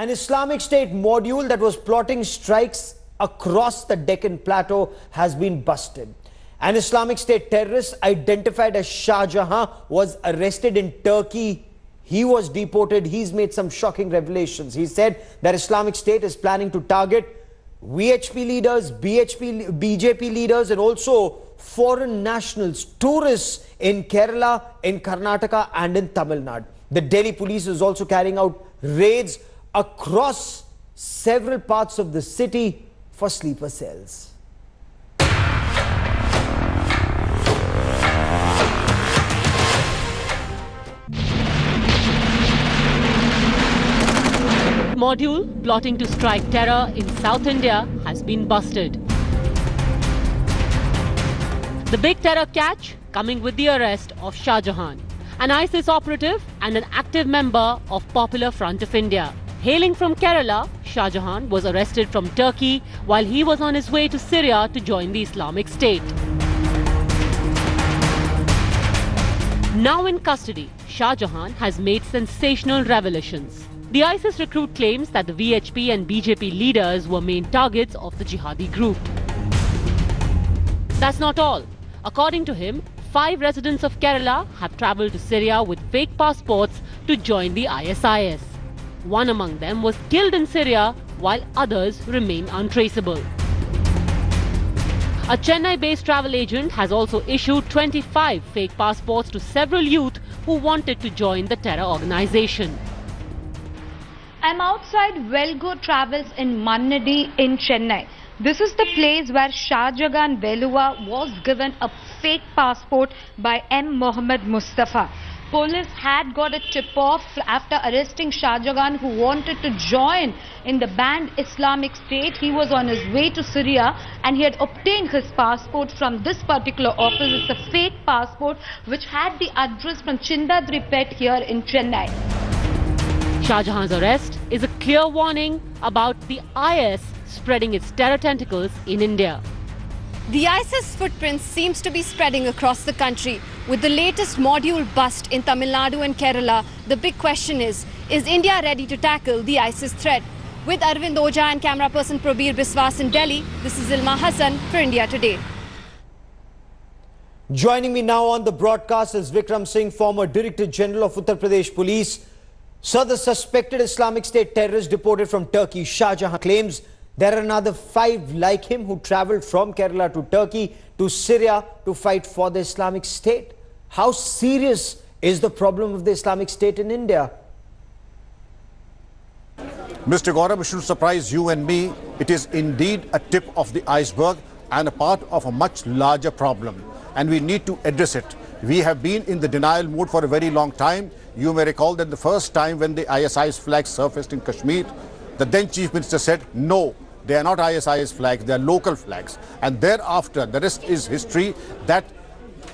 An Islamic State module that was plotting strikes across the Deccan Plateau has been busted. An Islamic State terrorist identified as Shahjahan was arrested in Turkey. He was deported. He's made some shocking revelations. He said that Islamic State is planning to target VHP leaders, BJP leaders and also foreign nationals, tourists in Kerala, in Karnataka and in Tamil Nadu. The Delhi police is also carrying out raids across several parts of the city for sleeper cells. Module plotting to strike terror in South India has been busted. The big terror catch coming with the arrest of Shahjahan, an ISIS operative and an active member of Popular Front of India. Hailing from Kerala, Shahjahan was arrested from Turkey while he was on his way to Syria to join the Islamic State. Now in custody, Shahjahan has made sensational revelations. The ISIS recruit claims that the VHP and BJP leaders were main targets of the jihadi group. That's not all. According to him, 5 residents of Kerala have travelled to Syria with fake passports to join the ISIS. One among them was killed in Syria, while others remain untraceable. A Chennai-based travel agent has also issued 25 fake passports to several youth who wanted to join the terror organization. I'm outside Velgo Travels in Mannadi in Chennai. This is the place where Shahjahan Veluwa was given a fake passport by M. Mohammed Mustafa. Police had got a tip-off after arresting Shahjahan, who wanted to join in the banned Islamic State. He was on his way to Syria and he had obtained his passport from this particular office. It's a fake passport which had the address from Chindadri Pet here in Chennai. Shahjahan's arrest is a clear warning about the IS spreading its terror tentacles in India. The ISIS footprint seems to be spreading across the country. With the latest module bust in Tamil Nadu and Kerala, the big question is India ready to tackle the ISIS threat? With Arvind Oja and camera person Prabir Biswas in Delhi, this is Ilma Hassan for India Today. Joining me now on the broadcast is Vikram Singh, former Director General of Uttar Pradesh Police. Sir, the suspected Islamic State terrorist deported from Turkey, Shahjahan, claims there are another 5 like him who travelled from Kerala to Turkey to Syria to fight for the Islamic State. How serious is the problem of the Islamic State in India? Mr. Gaurav, it should surprise you and me. It is indeed a tip of the iceberg and a part of a much larger problem. And we need to address it. We have been in the denial mode for a very long time. You may recall that the first time when the ISIS flag surfaced in Kashmir, the then Chief Minister said, no, they are not ISIS flags, they are local flags. And thereafter, the rest is history. That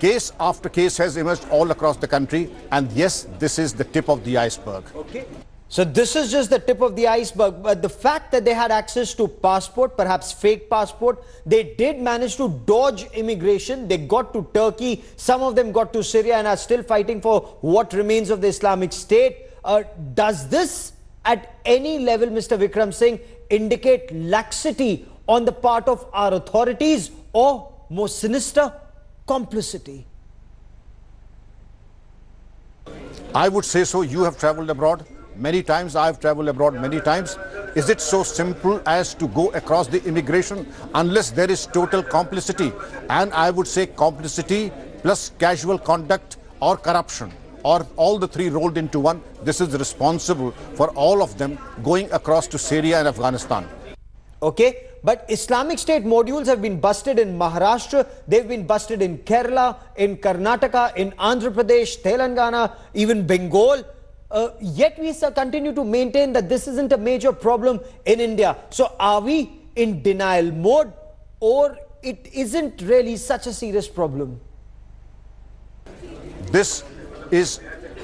case after case has emerged all across the country. And yes, this is the tip of the iceberg. Okay. So this is just the tip of the iceberg. But the fact that they had access to passport, perhaps fake passport, they did manage to dodge immigration. They got to Turkey. Some of them got to Syria and are still fighting for what remains of the Islamic State. Does this at any level, Mr. Vikram Singh, indicate laxity on the part of our authorities or, more sinister, complicity? I would say so. You have travelled abroad many times. I have travelled abroad many times. Is it so simple as to go across the immigration unless there is total complicity? And I would say complicity plus casual conduct or corruption, or all the 3 rolled into one. This is responsible for all of them going across to Syria and Afghanistan. Okay, but Islamic State modules have been busted in Maharashtra, they've been busted in Kerala, in Karnataka, in Andhra Pradesh, Telangana, even Bengal. Yet we continue to maintain that this isn't a major problem in India. So are we in denial mode, or it isn't really such a serious problem? This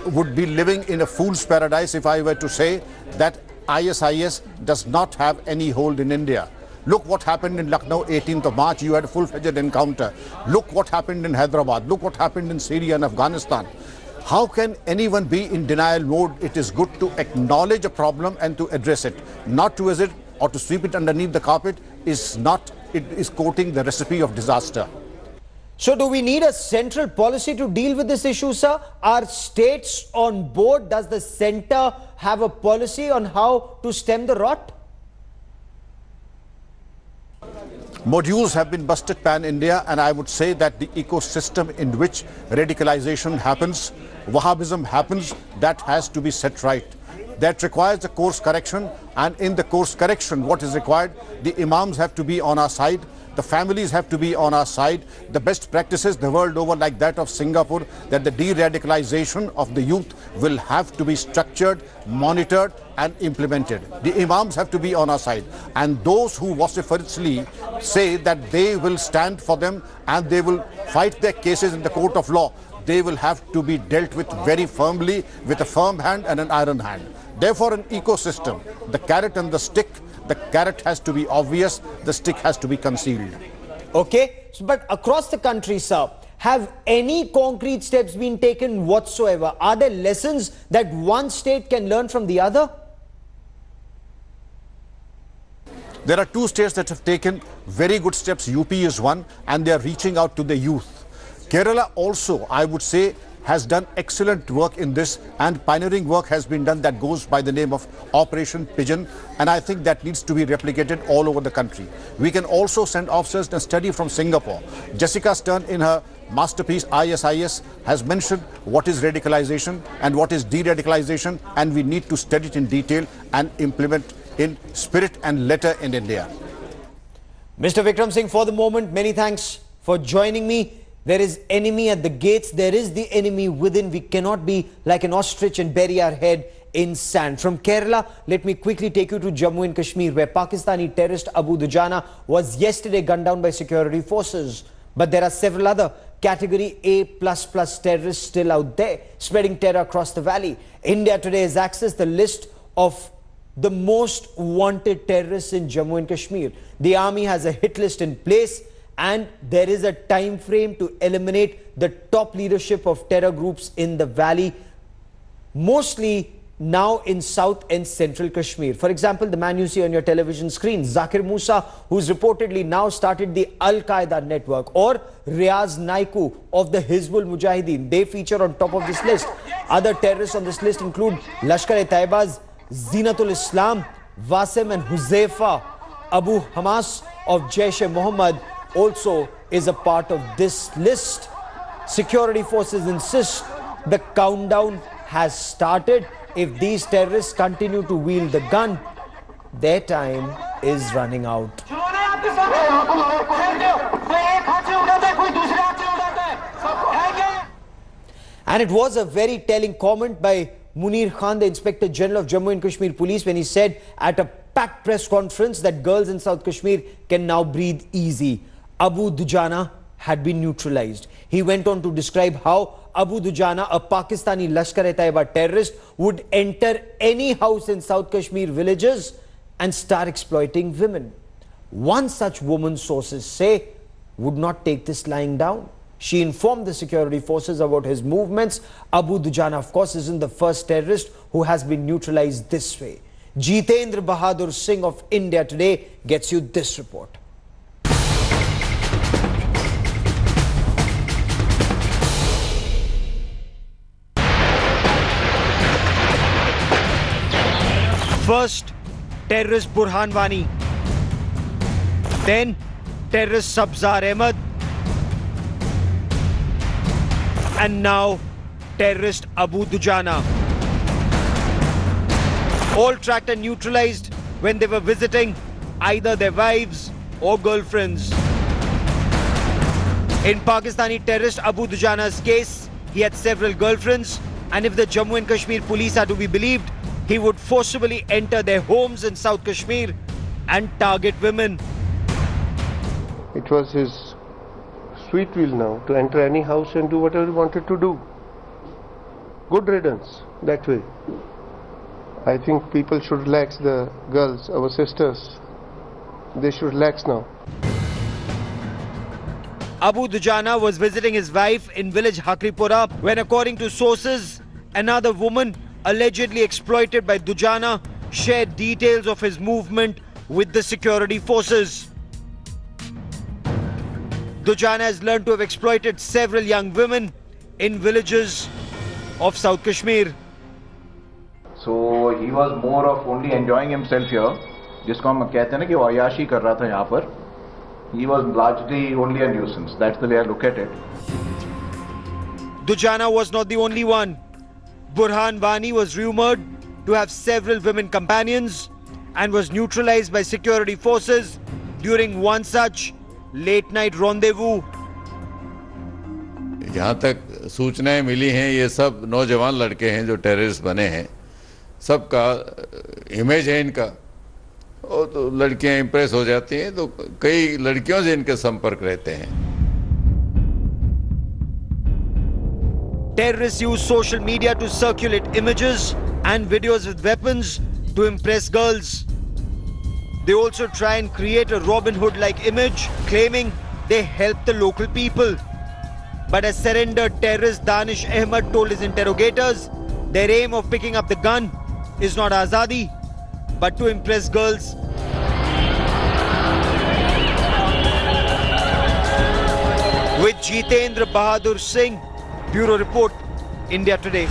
would be living in a fool's paradise if I were to say that ISIS does not have any hold in India. Look what happened in Lucknow 18th of March. You had a full-fledged encounter. Look what happened in Hyderabad. Look what happened in Syria and Afghanistan. How can anyone be in denial mode? It is good to acknowledge a problem and to address it. Not to visit or to sweep it underneath the carpet is not, it is quoting the recipe of disaster. So do we need a central policy to deal with this issue, sir? Are states on board? Does the centre have a policy on how to stem the rot? Modules have been busted pan-India, and I would say that the ecosystem in which radicalization happens, Wahhabism happens, that has to be set right. That requires a course correction, and in the course correction, what is required? The imams have to be on our side, the families have to be on our side, the best practices the world over, like that of Singapore, that the de-radicalization of the youth will have to be structured, monitored and implemented. The imams have to be on our side, and those who vociferously say that they will stand for them and they will fight their cases in the court of law, they will have to be dealt with very firmly, with a firm hand and an iron hand. Therefore, an ecosystem, the carrot and the stick, the carrot has to be obvious, the stick has to be concealed. Okay, but across the country, sir, have any concrete steps been taken whatsoever? Are there lessons that one state can learn from the other? There are two states that have taken very good steps. UP is one, and they are reaching out to the youth. Kerala also, I would say, has done excellent work in this, and pioneering work has been done that goes by the name of Operation Pigeon, and I think that needs to be replicated all over the country. We can also send officers and study from Singapore. Jessica Stern, in her masterpiece ISIS, has mentioned what is radicalization and what is de-radicalization, and we need to study it in detail and implement in spirit and letter in India. Mr. Vikram Singh, for the moment, many thanks for joining me. There is enemy at the gates. There is the enemy within. We cannot be like an ostrich and bury our head in sand. From Kerala, let me quickly take you to Jammu and Kashmir, where Pakistani terrorist Abu Dujana was yesterday gunned down by security forces. But there are several other category A++ terrorists still out there, spreading terror across the valley. India today has accessed the list of the most wanted terrorists in Jammu and Kashmir. The army has a hit list in place, and there is a time frame to eliminate the top leadership of terror groups in the valley, mostly now in South and Central Kashmir. For example, the man you see on your television screen, Zakir Musa, who's reportedly now started the Al-Qaeda network, or Riaz Naiku of the Hizbul Mujahideen. They feature on top of this list. Other terrorists on this list include Lashkar-e-Taiba's Zinatul Islam, Wasim and Huzaifa. Abu Hamas of Jaish-e-Mohammed also is a part of this list. Security forces insist the countdown has started. If these terrorists continue to wield the gun, their time is running out. And it was a very telling comment by Munir Khan, the Inspector General of Jammu and Kashmir Police, when he said at a packed press conference that girls in South Kashmir can now breathe easy. Abu Dujana had been neutralized. He went on to describe how Abu Dujana, a Pakistani Lashkar-e-Taiba terrorist, would enter any house in South Kashmir villages and start exploiting women. One such woman, sources say, would not take this lying down. She informed the security forces about his movements. Abu Dujana, of course, isn't the first terrorist who has been neutralized this way. Jitendra Bahadur Singh of India Today gets you this report. First, terrorist Burhan Wani, then terrorist Sabzar Ahmed, and now terrorist Abu Dujana. All tracked and neutralized when they were visiting either their wives or girlfriends. In Pakistani terrorist Abu Dujana's case, he had several girlfriends, and if the Jammu and Kashmir police are to be believed, he would forcibly enter their homes in South Kashmir and target women. It was his sweet will now to enter any house and do whatever he wanted to do. Good riddance that way. I think people should relax, the girls, our sisters. They should relax now. Abu Dujana was visiting his wife in village Hakripura when, according to sources, another woman allegedly exploited by Dujana shared details of his movement with the security forces. Dujana has learned to have exploited several young women in villages of South Kashmir. So he was more of only enjoying himself here, जिसको हम कहते हैं ना कि वो अयाशी कर रहा था यहाँ पर. He was largely only a nuisance. That's the way I look at it. Dujana was not the only one. Burhan Wani was rumored to have several women companions and was neutralized by security forces during one such late-night rendezvous. यहाँ तक सूचनाएं मिली हैं, ये सब नौजवान लड़के हैं जो टेररिस्ट बने हैं. सबका इमेज है इनका, और तो लड़कियां इंप्रेस हो जाती हैं, तो कई लड़कियों से इनके संपर्क रहते हैं. Terrorists use social media to circulate images and videos with weapons to impress girls. They also try and create a Robin Hood-like image, claiming they help the local people. But as surrendered terrorist Danish Ahmed told his interrogators, their aim of picking up the gun is not azadi, but to impress girls. With Jitendra Bahadur Singh, Bureau Report, India Today.